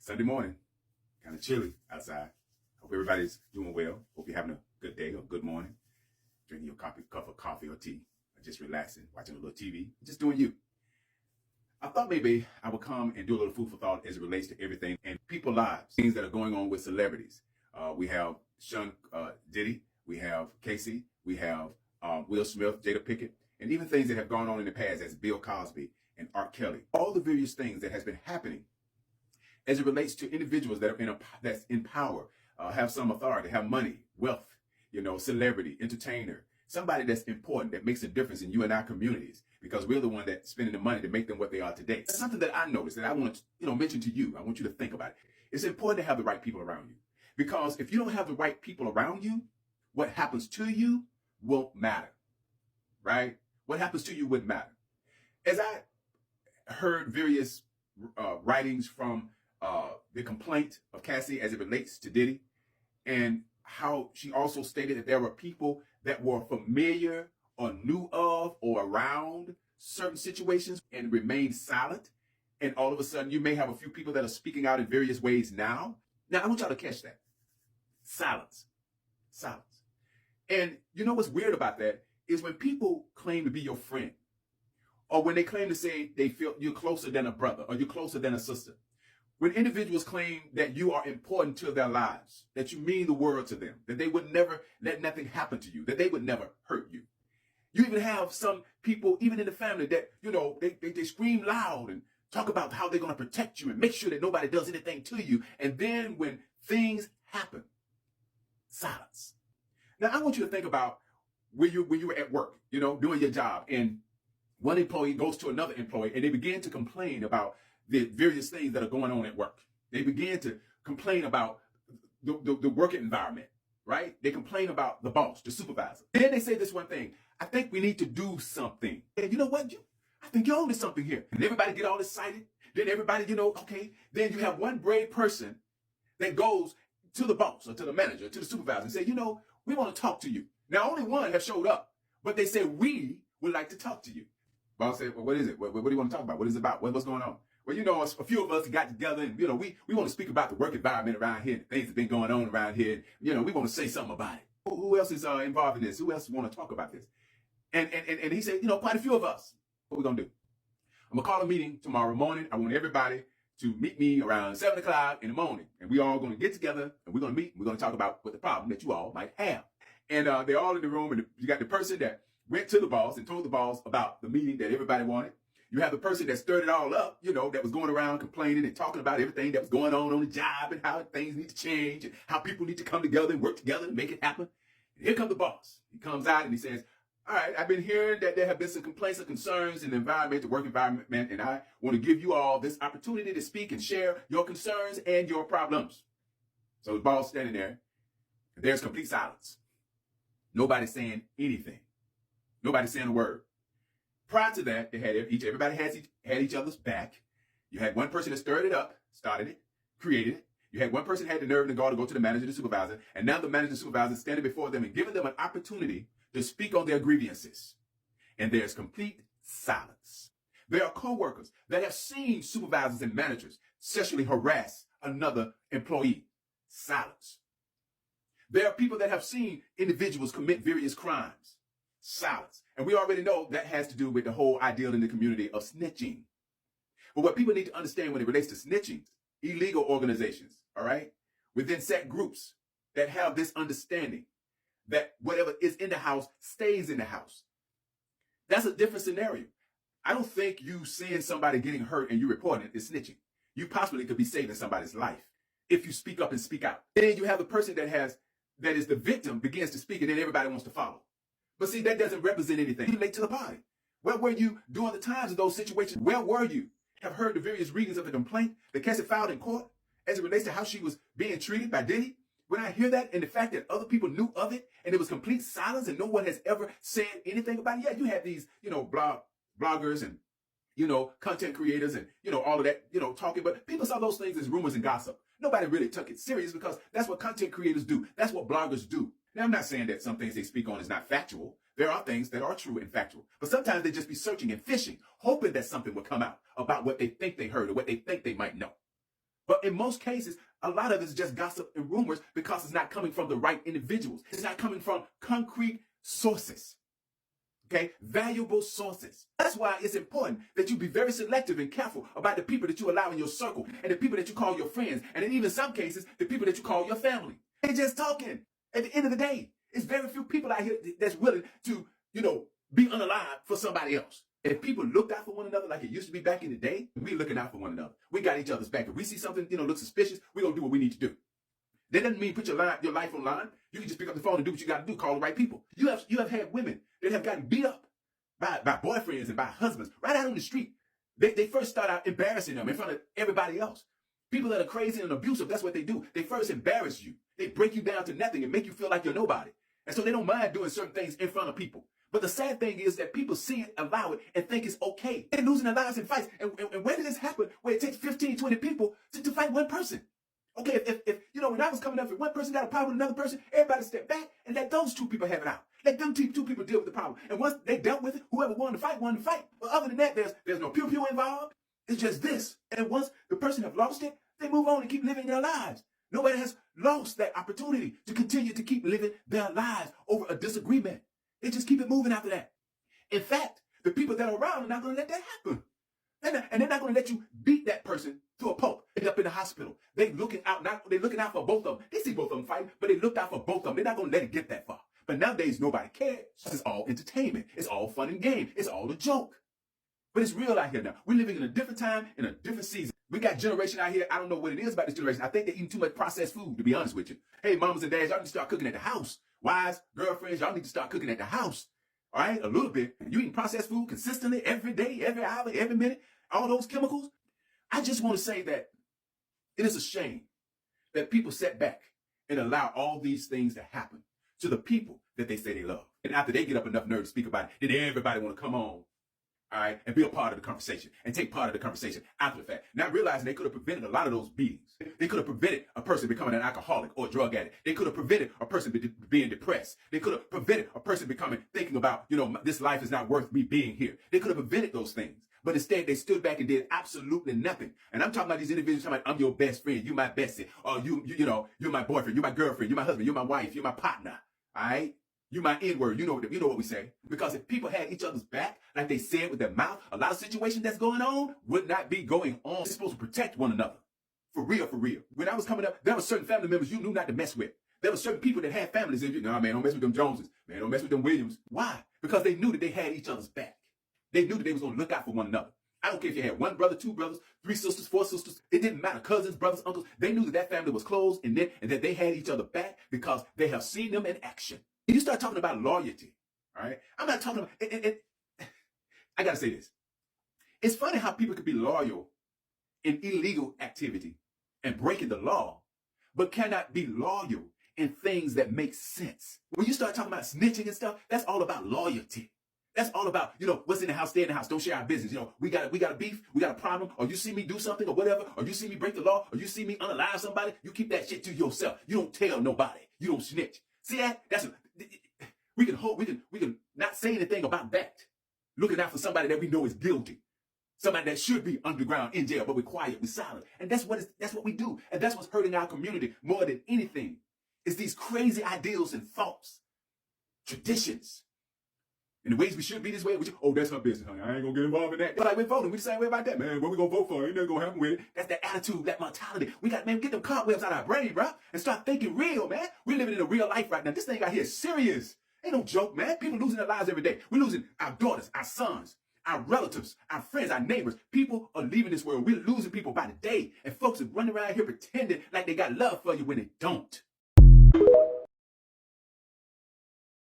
Sunday morning, kind of chilly outside. Hope everybody's doing well. Hope you're having a good day or good morning. Drinking your cup of coffee or tea, or just relaxing, watching a little TV, just doing you. I thought maybe I would come and do a little food for thought as it relates to everything and people's lives, things that are going on with celebrities. We have Diddy, we have Cassie, we have Will Smith, Jada Pinkett, and even things that have gone on in the past as Bill Cosby and R. Kelly. All the various things that has been happening as it relates to individuals that are that's in power, have some authority, have money, wealth, celebrity, entertainer, somebody that's important, that makes a difference in you and our communities, because we're the one that's spending the money to make them what they are today. That's something that I noticed that I want to, mention to you. I want you to think about it. It's important to have the right people around you, because if you don't have the right people around you, what happens to you won't matter, right? What happens to you wouldn't matter. As I heard various writings from the complaint of Cassie as it relates to Diddy, and how she also stated that there were people that were familiar or knew of or around certain situations and remained silent. And all of a sudden, you may have a few people that are speaking out in various ways now. Now, I want y'all to catch that. Silence. Silence. And you know what's weird about that is when people claim to be your friend, or when they claim to say they feel you're closer than a brother or you're closer than a sister. When individuals claim that you are important to their lives, that you mean the world to them, that they would never let nothing happen to you, that they would never hurt you. You even have some people, even in the family, that, they scream loud and talk about how they're going to protect you and make sure that nobody does anything to you. And then when things happen, silence. Now, I want you to think about when you were at work, doing your job, and one employee goes to another employee and they begin to complain about the various things that are going on at work. They begin to complain about the work environment, right? They complain about the boss, the supervisor. Then they say this one thing: I think we need to do something. And you know what? I think you're onto something here. And everybody get all excited. Then everybody, okay. Then you have one brave person that goes to the boss or to the manager, to the supervisor, and say, we want to talk to you. Now, only one has showed up, but they said, we would like to talk to you. Boss said, well, what is it? What do you want to talk about? What is it about? What's going on? Well, a few of us got together and, we want to speak about the work environment around here, things that have been going on around here. We want to say something about it. Who else is involved in this? Who else want to talk about this? And he said, quite a few of us. What we going to do? I'm going to call a meeting tomorrow morning. I want everybody to meet me around 7 o'clock in the morning. And we all going to get together and we're going to meet. We're going to talk about what the problem that you all might have. And they're all in the room, and you got the person that went to the boss and told the boss about the meeting that everybody wanted. You have the person that stirred it all up, that was going around complaining and talking about everything that was going on the job and how things need to change and how people need to come together and work together to make it happen. And here comes the boss. He comes out and he says, all right, I've been hearing that there have been some complaints and concerns in the environment, the work environment, and I want to give you all this opportunity to speak and share your concerns and your problems. So the boss standing there, and there's complete silence. Nobody's saying anything. Nobody's saying a word. Prior to that, everybody had each other's back. You had one person that stirred it up, started it, created it. You had one person had the nerve and the gall to go to the manager, the supervisor, and now the manager, the supervisor is standing before them and giving them an opportunity to speak on their grievances. And there's complete silence. There are co-workers that have seen supervisors and managers sexually harass another employee. Silence. There are people that have seen individuals commit various crimes. Silence. And we already know that has to do with the whole ideal in the community of snitching. But what people need to understand when it relates to snitching, illegal organizations, all right, within set groups that have this understanding that whatever is in the house stays in the house. That's a different scenario. I don't think you seeing somebody getting hurt and you reporting it is snitching. You possibly could be saving somebody's life if you speak up and speak out. And then you have the person that is the victim begins to speak, and then everybody wants to follow. But see, that doesn't represent anything. You're late to the party. Where were you during the times of those situations? Where were you? Have heard the various readings of the complaint that Cassie filed in court as it relates to how she was being treated by Diddy? When I hear that and the fact that other people knew of it and it was complete silence and no one has ever said anything about it. Yeah, you have these, bloggers and, content creators and, all of that, talking. But people saw those things as rumors and gossip. Nobody really took it serious because that's what content creators do. That's what bloggers do. Now, I'm not saying that some things they speak on is not factual. There are things that are true and factual. But sometimes they just be searching and fishing, hoping that something will come out about what they think they heard or what they think they might know. But in most cases, a lot of it's just gossip and rumors because it's not coming from the right individuals. It's not coming from concrete sources. Okay, valuable sources. That's why it's important that you be very selective and careful about the people that you allow in your circle and the people that you call your friends, and in even some cases, the people that you call your family. They're just talking. At the end of the day, it's very few people out here that's willing to, be unalive for somebody else. If people looked out for one another like it used to be back in the day, we're looking out for one another. We got each other's back. If we see something, look suspicious, we're going to do what we need to do. That doesn't mean put your life online. You can just pick up the phone and do what you got to do, call the right people. You have had women that have gotten beat up by boyfriends and by husbands right out on the street. They first start out embarrassing them in front of everybody else. People that are crazy and abusive, that's what they do. They first embarrass you. They break you down to nothing and make you feel like you're nobody. And so they don't mind doing certain things in front of people. But the sad thing is that people see it, allow it, and think it's okay. They're losing their lives in fights. And where did this happen? Where it takes 15, 20 people to fight one person. Okay, if when I was coming up, if one person got a problem with another person, everybody step back and let those two people have it out. Let them two people deal with the problem. And once they dealt with it, whoever won the fight, won the fight. But other than that, there's no pew-pew involved. It's just this. And once the person have lost it, they move on and keep living their lives. Nobody has lost that opportunity to continue to keep living their lives over a disagreement. They just keep it moving after that. In fact, the people that are around are not going to let that happen. And they're not going to let you beat that person to a pulp, end up in the hospital. They're looking out for both of them. They see both of them fighting, but they looked out for both of them. They're not going to let it get that far. But nowadays, nobody cares. It's all entertainment. It's all fun and game. It's all a joke. But it's real out here now. We're living in a different time, in a different season. We got generation out here. I don't know what it is about this generation. I think they're eating too much processed food, to be honest with you. Hey, mamas and dads, y'all need to start cooking at the house. Wives, girlfriends, y'all need to start cooking at the house. All right, a little bit. You eating processed food consistently every day, every hour, every minute, all those chemicals. I just want to say that it is a shame that people sit back and allow all these things to happen to the people that they say they love. And after they get up enough nerve to speak about it, then everybody want to come on, all right, and be a part of the conversation and take part of the conversation after the fact. Not realizing they could have prevented a lot of those beatings. They could have prevented a person becoming an alcoholic or a drug addict. They could have prevented a person being depressed. They could have prevented a person thinking about, this life is not worth me being here. They could have prevented those things. But instead, they stood back and did absolutely nothing. And I'm talking about these individuals talking about, I'm your best friend, you my bestie, or you're my boyfriend, you're my girlfriend, you're my husband, you're my wife, you're my partner, all right? You my N-word, you know what we say. Because if people had each other's back, like they said with their mouth, a lot of situations that's going on would not be going on. They're supposed to protect one another. For real, for real. When I was coming up, there were certain family members you knew not to mess with. There were certain people that had families, and man, don't mess with them Joneses. Man, don't mess with them Williams. Why? Because they knew that they had each other's back. They knew that they was going to look out for one another. I don't care if you had one brother, two brothers, three sisters, four sisters. It didn't matter. Cousins, brothers, uncles. They knew that family was close and that they had each other back because they have seen them in action. You start talking about loyalty, all right? I'm not talking about, I got to say this. It's funny how people could be loyal in illegal activity and breaking the law, but cannot be loyal in things that make sense. When you start talking about snitching and stuff, that's all about loyalty. That's all about, what's in the house, stay in the house. Don't share our business. We got a beef, we got a problem, or you see me do something or whatever, or you see me break the law, or you see me unalive somebody, you keep that shit to yourself. You don't tell nobody. You don't snitch. See that? We can not say anything about that. Looking out for somebody that we know is guilty. Somebody that should be underground in jail, but we're quiet, we're silent. And that's what we do. And that's what's hurting our community more than anything. It's these crazy ideals and thoughts, traditions. In the ways we should be this way, that's her business, honey. I ain't gonna get involved in that. But like we're voting, we the same way about that, man. What we gonna vote for? Ain't nothing gonna happen with it. That's that attitude, that mentality. We got, man, get them cobwebs out of our brain, bro, and start thinking real, man. We're living in a real life right now. This thing out here is serious. Ain't no joke, man. People losing their lives every day. We're losing our daughters, our sons, our relatives, our friends, our neighbors. People are leaving this world. We're losing people by the day. And folks are running around here pretending like they got love for you when they don't.